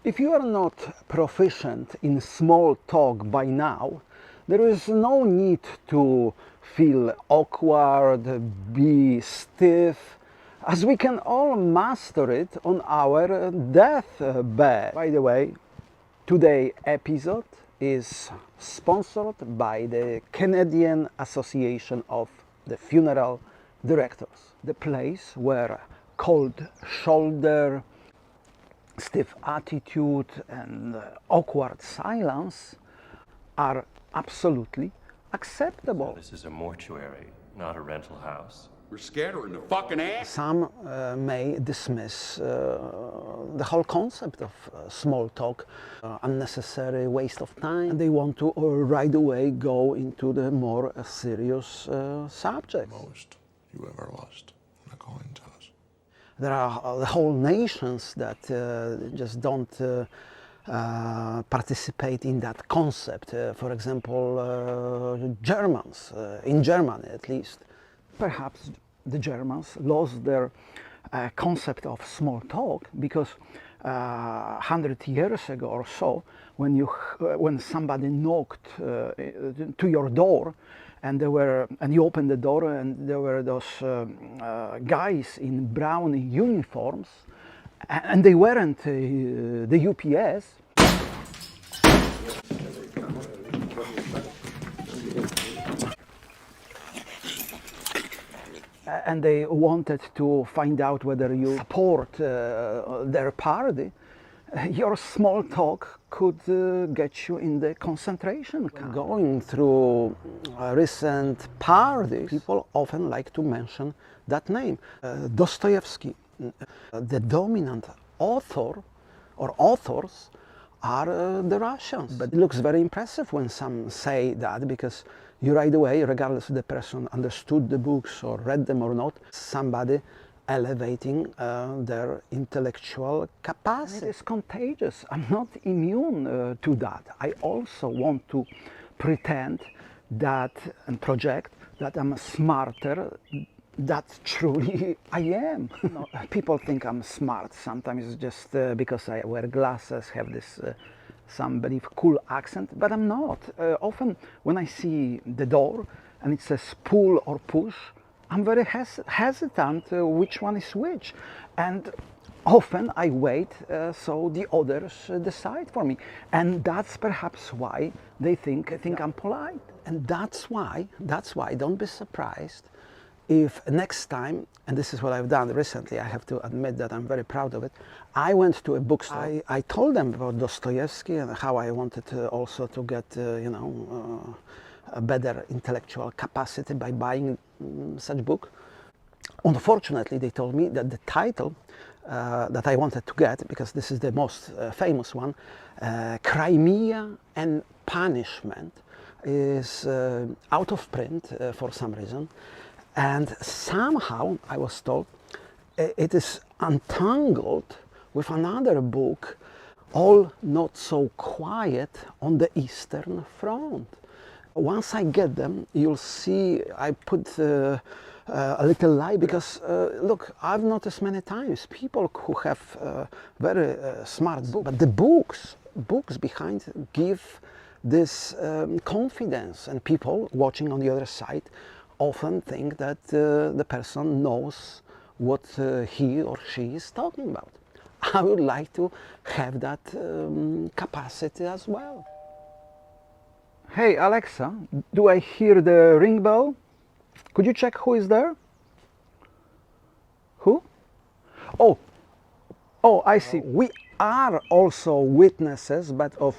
If you are not proficient in small talk by now, there is no need to feel awkward, be stiff, as we can all master it on our deathbed. By the way, today's episode is sponsored by the Canadian Association of the Funeral Directors, the place where cold shoulder, stiff attitude and awkward silence are absolutely acceptable. This is a mortuary, not a rental house. We're scared her in the fucking ass. Some may dismiss the whole concept of small talk, unnecessary waste of time, and they want to right away go into the more serious subjects. Most you ever lost, according to us. There are the whole nations that just don't participate in that concept. For example, Germans, in Germany at least. Perhaps the Germans lost their concept of small talk because 100 years ago or so, when somebody knocked to your door, and you opened the door and there were those guys in brown uniforms, and they weren't the UPS. And they wanted to find out whether you support their party. Your small talk could get you in the concentration camp. Going through recent parties, people often like to mention that name. Dostoevsky, the dominant author or authors are the Russians. But it looks very impressive when some say that, because you right away, regardless if the person understood the books or read them or not, somebody elevating their intellectual capacity. It is contagious. I'm not immune to that. I also want to pretend that and project that I'm smarter than truly I am. No, people think I'm smart sometimes just because I wear glasses, have this some believe cool accent, but I'm not. Often when I see the door and it says pull or push, I'm very hesitant which one is which, and often I wait so the others decide for me, and that's perhaps why they think I'm polite, and that's why don't be surprised if next time, and this is what I've done recently, I have to admit that I'm very proud of it, I went to a bookstore. I told them about Dostoevsky and how I wanted also to get a better intellectual capacity by buying such book. Unfortunately, they told me that the title that I wanted to get, because this is the most famous one, Crimea and Punishment, is out of print for some reason, and somehow I was told it is entangled with another book, All Not So Quiet on the Eastern Front. Once I get them, you'll see I put a little light, because look, I've noticed many times people who have very smart books, but the books behind give this confidence, and people watching on the other side often think that the person knows what he or she is talking about. I would like to have that capacity as well. Hey Alexa, do I hear the ring bell? Could you check who is there? Who? Oh, I see. We are also witnesses, but of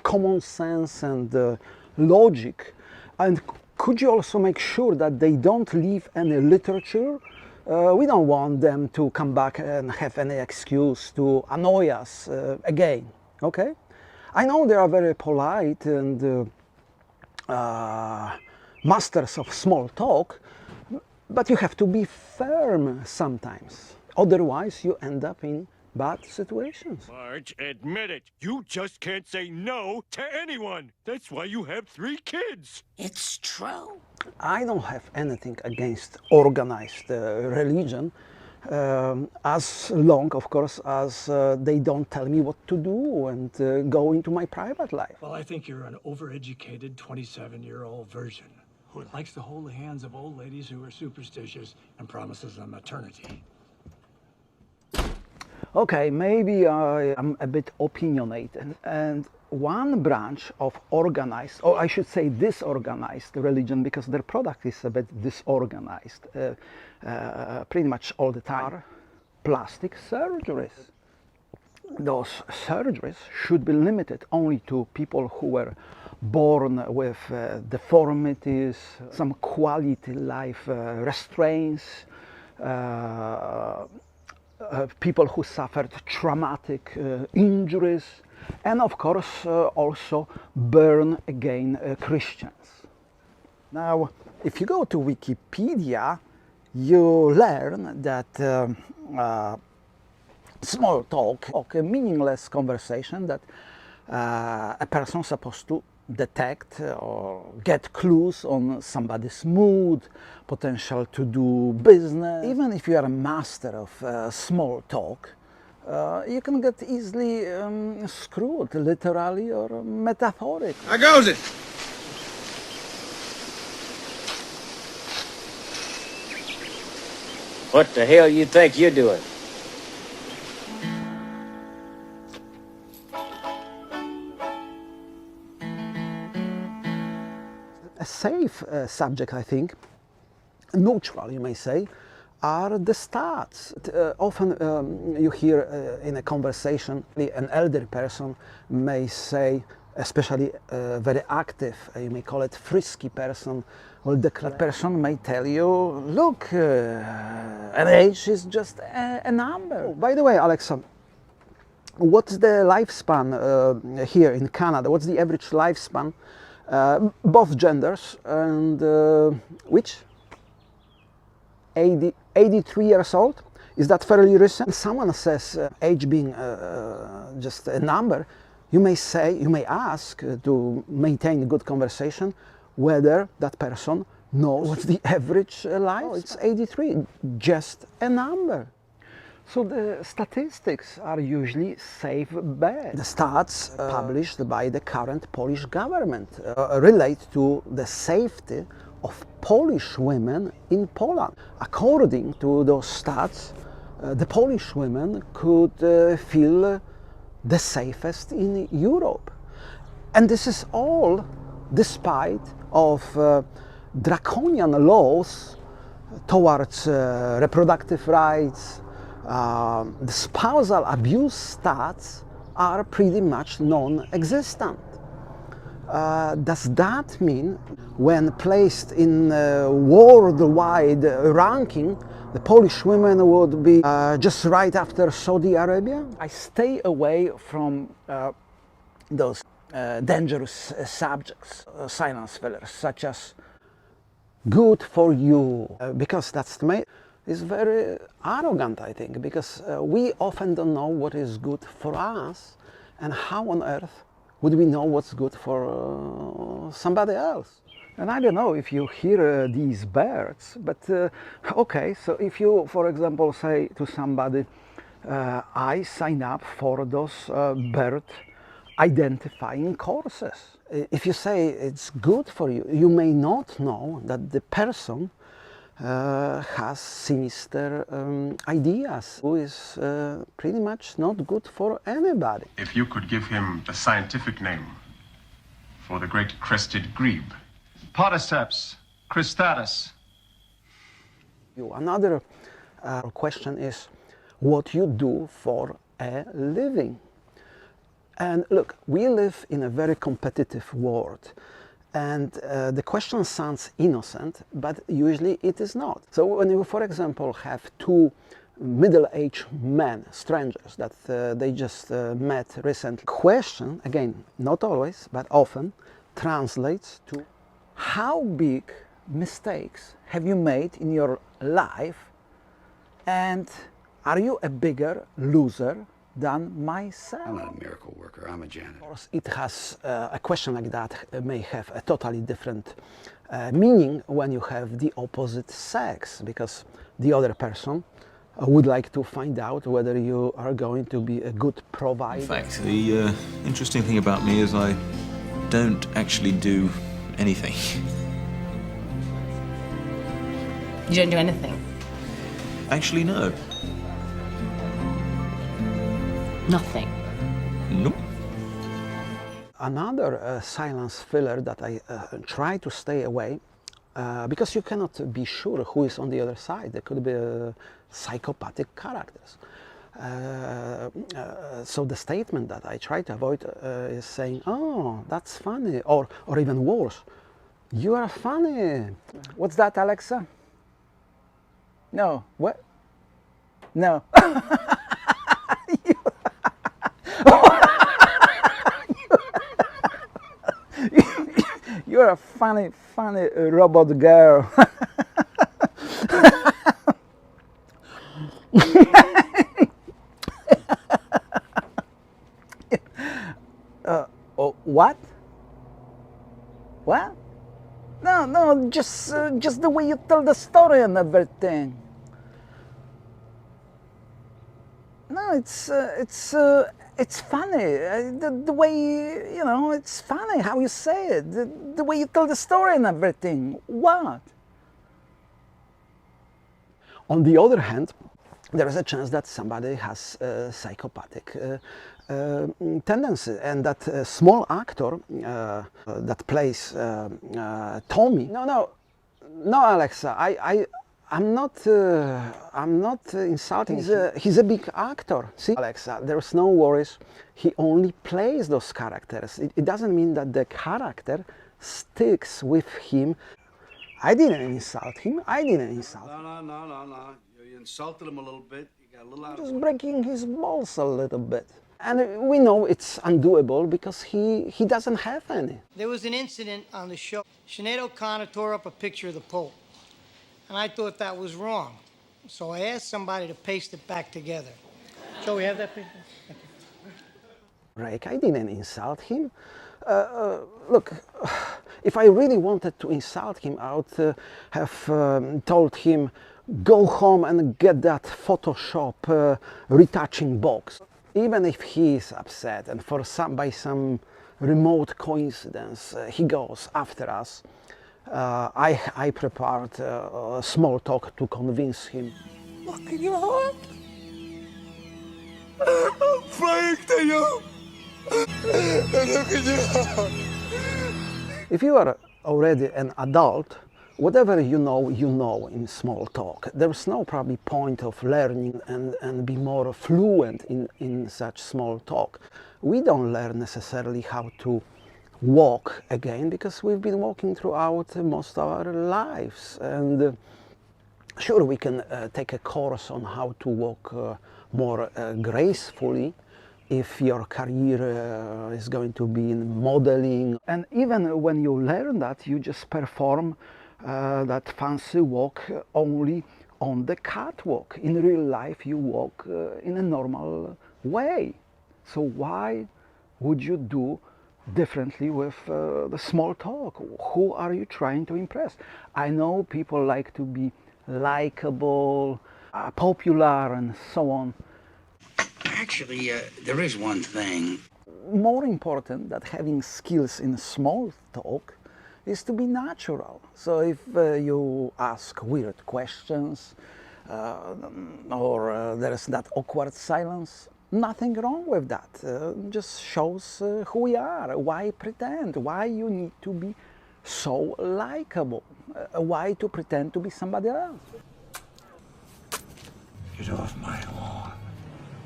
common sense and logic. And could you also make sure that they don't leave any literature? We don't want them to come back and have any excuse to annoy us again, okay? I know they are very polite and masters of small talk, but you have to be firm sometimes. Otherwise, you end up in bad situations. Marge, admit it. You just can't say no to anyone. That's why you have 3 kids. It's true. I don't have anything against organized religion, as long, of course, as they don't tell me what to do and go into my private life. Well, I think you're an overeducated 27-year-old virgin who likes to hold the hands of old ladies who are superstitious and promises them eternity. Okay, maybe I am a bit opinionated, and one branch of organized, or I should say disorganized religion, because their product is a bit disorganized pretty much all the time, are plastic surgeries. Those surgeries should be limited only to people who were born with deformities, some quality life restraints, people who suffered traumatic injuries, and of course also born again Christians. Now, if you go to Wikipedia, you learn that small talk, a meaningless conversation that a person is supposed to detect or get clues on somebody's mood, potential to do business. Even if you are a master of small talk, you can get easily screwed, literally or metaphorically. How goes it? What the hell you think you're doing? A safe subject, I think, neutral, you may say, are the stats. Often you hear in a conversation, an elder person may say, especially a very active, you may call it frisky person, well, the person may tell you, look, an age is just a number. Oh, by the way, Alexa, what's the lifespan here in Canada? What's the average lifespan? Both genders, and which? 83 years old? Is that fairly recent? Someone says age being just a number, you may say, you may ask to maintain a good conversation whether that person knows what's the average life. Oh, it's 83, just a number. So the statistics are usually safe bet. The stats published by the current Polish government relate to the safety of Polish women in Poland. According to those stats, the Polish women could feel the safest in Europe. And this is all despite of draconian laws towards reproductive rights. The spousal abuse stats are pretty much non-existent. Does that mean when placed in a worldwide ranking, the Polish women would be just right after Saudi Arabia? I stay away from those dangerous subjects, silence fillers, such as good for you, because that's is very arrogant, I think, because we often don't know what is good for us, and how on earth would we know what's good for somebody else? And I don't know if you hear these birds, but okay, so if you, for example, say to somebody, I sign up for those bird identifying courses. If you say it's good for you, you may not know that the person has sinister ideas, who is pretty much not good for anybody. If you could give him the scientific name for the great crested grebe. Podiceps cristatus. Another question is what you do for a living. And look, we live in a very competitive world. And the question sounds innocent, but usually it is not. So when you, for example, have two middle-aged men, strangers, that they just met recently, question, again, not always, but often, translates to how big mistakes have you made in your life, and are you a bigger loser than myself? I'm not a miracle worker, I'm a janitor. Of course, it has a question like that may have a totally different meaning when you have the opposite sex, because the other person would like to find out whether you are going to be a good provider. In fact, the interesting thing about me is I don't actually do anything. You don't do anything? Actually, no. Nothing? Nope. Another silence filler that I try to stay away, because you cannot be sure who is on the other side. There could be psychopathic characters. So the statement that I try to avoid is saying, "Oh, that's funny," or even worse, "You are funny." What's that, Alexa? No. What? No. You're a funny robot girl. Oh, what? What? No, just the way you tell the story and everything. No, it's funny. The way, you know, it's funny how you say it. The way you tell the story and everything. What? On the other hand, there is a chance that somebody has a psychopathic tendency, and that small actor that plays Tommy. No, Alexa. I'm not insulting. He's a big actor. See, Alexa, there's no worries. He only plays those characters. It doesn't mean that the character sticks with him. I didn't insult him. No. You insulted him a little bit. You got a little out of Just breaking his balls a little bit. And we know it's undoable because he doesn't have any. There was an incident on the show. Sinead O'Connor tore up a picture of the Pope. And I thought that was wrong. So I asked somebody to paste it back together. Shall we have that picture? Thank you. Rick, I didn't insult him. Look, if I really wanted to insult him, I would have told him, go home and get that Photoshop retouching box. Even if he is upset and by some remote coincidence he goes after us, I prepared small talk to convince him. Look in your heart. I'm praying to you. Look in your heart. If you are already an adult, whatever you know in small talk. There's no probably point of learning and be more fluent in such small talk. We don't learn necessarily how to walk again because we've been walking throughout most of our lives, and sure, we can take a course on how to walk more gracefully if your career is going to be in modeling. And even when you learn that, you just perform that fancy walk only on the catwalk. In real life you walk in a normal way. So why would you do differently with the small talk? Who are you trying to impress? I know people like to be likable, popular, and so on. Actually, there is one thing. More important than having skills in small talk is to be natural. So if you ask weird questions or there is that awkward silence, nothing wrong with that. Just shows who we are. Why pretend? Why you need to be so likable? Why to pretend to be somebody else? Get off my lawn.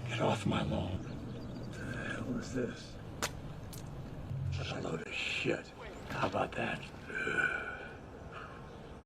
Get off my lawn. What the hell is this? Just a load of shit. How about that? Ugh.